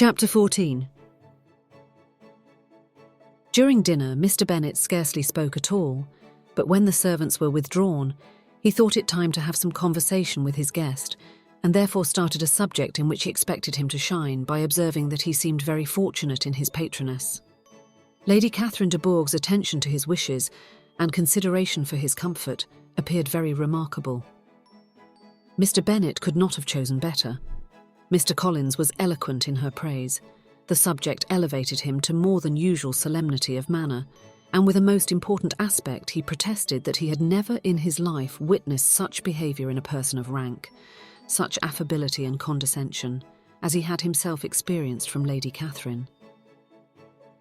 Chapter 14. During dinner, Mr. Bennet scarcely spoke at all, but when the servants were withdrawn, he thought it time to have some conversation with his guest, and therefore started a subject in which he expected him to shine by observing that he seemed very fortunate in his patroness. Lady Catherine de Bourgh's attention to his wishes and consideration for his comfort appeared very remarkable. Mr. Bennet could not have chosen better. Mr. Collins was eloquent in her praise. The subject elevated him to more than usual solemnity of manner, and with a most important aspect he protested that he had never in his life witnessed such behaviour in a person of rank, such affability and condescension, as he had himself experienced from Lady Catherine.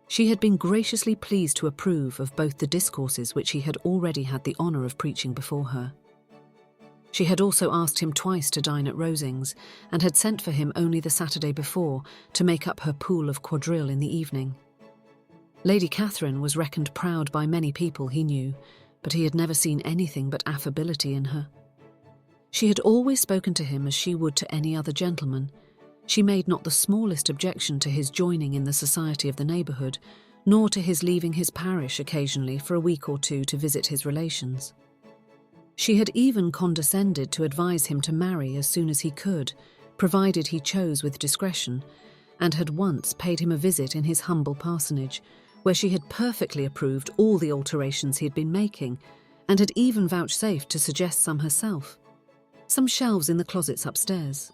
She had been graciously pleased to approve of both the discourses which he had already had the honour of preaching before her. She had also asked him twice to dine at Rosings, and had sent for him only the Saturday before to make up her pool of quadrille in the evening. Lady Catherine was reckoned proud by many people he knew, but he had never seen anything but affability in her. She had always spoken to him as she would to any other gentleman. She made not the smallest objection to his joining in the society of the neighbourhood, nor to his leaving his parish occasionally for a week or two to visit his relations. She had even condescended to advise him to marry as soon as he could, provided he chose with discretion, and had once paid him a visit in his humble parsonage, where she had perfectly approved all the alterations he had been making, and had even vouchsafed to suggest some herself. Some shelves in the closets upstairs.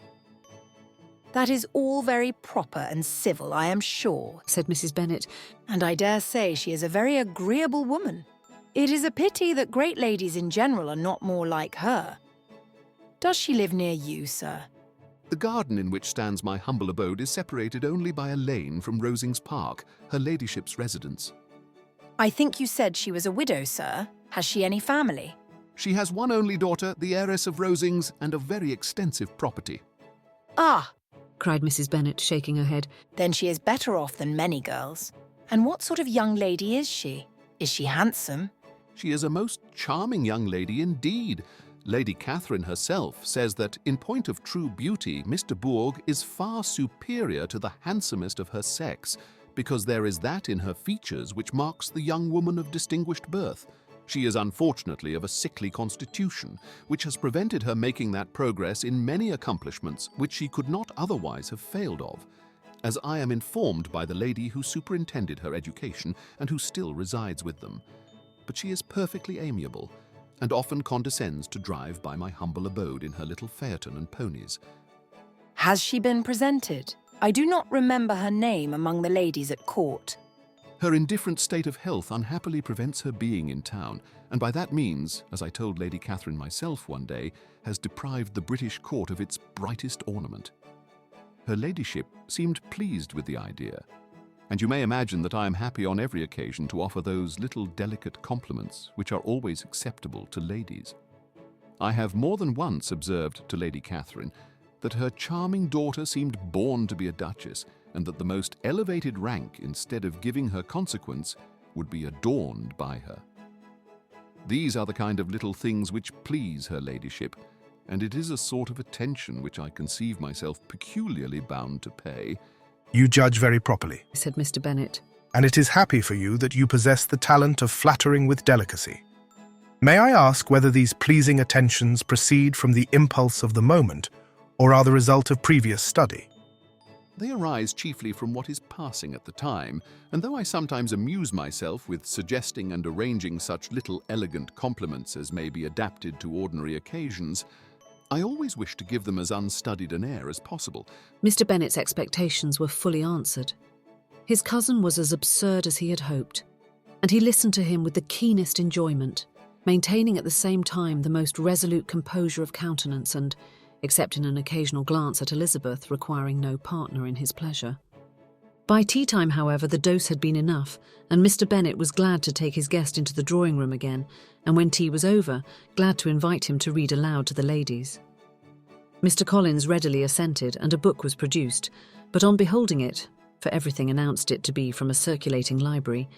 "That is all very proper and civil, I am sure," said Mrs. Bennet, "and I dare say she is a very agreeable woman. It is a pity that great ladies in general are not more like her. Does she live near you, sir?" The garden in which stands my humble abode is separated only by a lane from Rosings Park, her ladyship's residence. "I think you said she was a widow, sir. Has she any family?" She has one only daughter, the heiress of Rosings, and of very extensive property." "Ah," cried Mrs. Bennet, shaking her head. "then she is better off than many girls. And what sort of young lady is she? Is she handsome?" She is a most charming young lady indeed. Lady Catherine herself says that, in point of true beauty, Mr. Bourgh is far superior to the handsomest of her sex, because there is that in her features which marks the young woman of distinguished birth. She is unfortunately of a sickly constitution, which has prevented her making that progress in many accomplishments which she could not otherwise have failed of, as I am informed by the lady who superintended her education and who still resides with them. But she is perfectly amiable, and often condescends to drive by my humble abode in her little phaeton and ponies." "Has she been presented? I do not remember her name among the ladies at court." Her indifferent state of health unhappily prevents her being in town, and by that means, as I told Lady Catherine myself one day, has deprived the British court of its brightest ornament. Her ladyship seemed pleased with the idea, and you may imagine that I am happy on every occasion to offer those little delicate compliments which are always acceptable to ladies. I have more than once observed to Lady Catherine that her charming daughter seemed born to be a duchess, and that the most elevated rank, instead of giving her consequence, would be adorned by her. These are the kind of little things which please her ladyship, and it is a sort of attention which I conceive myself peculiarly bound to pay." "You judge very properly," said Mr. Bennet, "and it is happy for you that you possess the talent of flattering with delicacy. May I ask whether these pleasing attentions proceed from the impulse of the moment, or are the result of previous study?" They arise chiefly from what is passing at the time, and though I sometimes amuse myself with suggesting and arranging such little elegant compliments as may be adapted to ordinary occasions, I always wish to give them as unstudied an air as possible. Mr. Bennet's expectations were fully answered. His cousin was as absurd as he had hoped, and he listened to him with the keenest enjoyment, maintaining at the same time the most resolute composure of countenance and, except in an occasional glance at Elizabeth, requiring no partner in his pleasure. By tea-time, however, the dose had been enough, and Mr. Bennet was glad to take his guest into the drawing-room again, and when tea was over, glad to invite him to read aloud to the ladies. Mr. Collins readily assented, and a book was produced, but on beholding it, for everything announced it to be from a circulating library,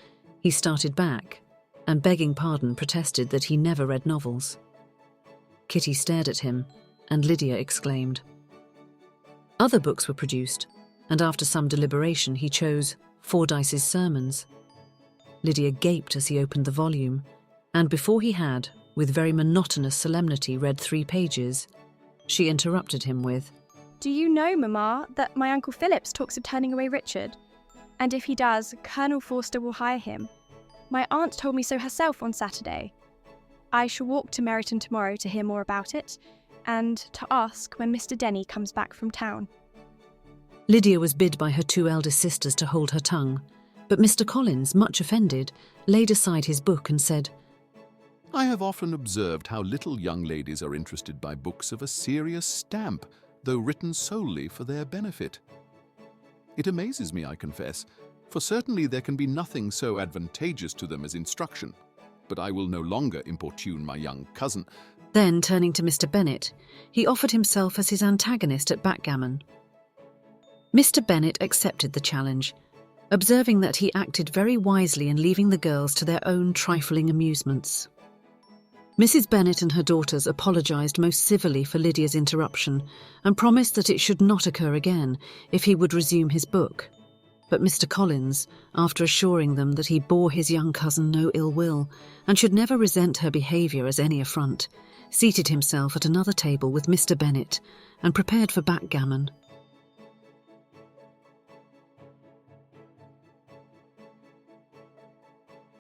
he started back, and begging pardon protested that he never read novels. Kitty stared at him, and Lydia exclaimed. Other books were produced, and after some deliberation he chose Fordyce's Sermons. Lydia gaped as he opened the volume, and before he had, with very monotonous solemnity, read 3 pages, she interrupted him with, "Do you know, Mamma, that my Uncle Phillips talks of turning away Richard? And if he does, Colonel Forster will hire him. My aunt told me so herself on Saturday. I shall walk to Meryton tomorrow to hear more about it, and to ask when Mr. Denny comes back from town." Lydia was bid by her 2 eldest sisters to hold her tongue, but Mr. Collins, much offended, laid aside his book and said, I have often observed how little young ladies are interested by books of a serious stamp, though written solely for their benefit. It amazes me, I confess, for certainly there can be nothing so advantageous to them as instruction. But I will no longer importune my young cousin. Then, turning to Mr. Bennet, he offered himself as his antagonist at backgammon. Mr. Bennet accepted the challenge, observing that he acted very wisely in leaving the girls to their own trifling amusements. Mrs. Bennet and her daughters apologised most civilly for Lydia's interruption and promised that it should not occur again if he would resume his book. But Mr. Collins, after assuring them that he bore his young cousin no ill will and should never resent her behaviour as any affront, seated himself at another table with Mr. Bennet and prepared for backgammon.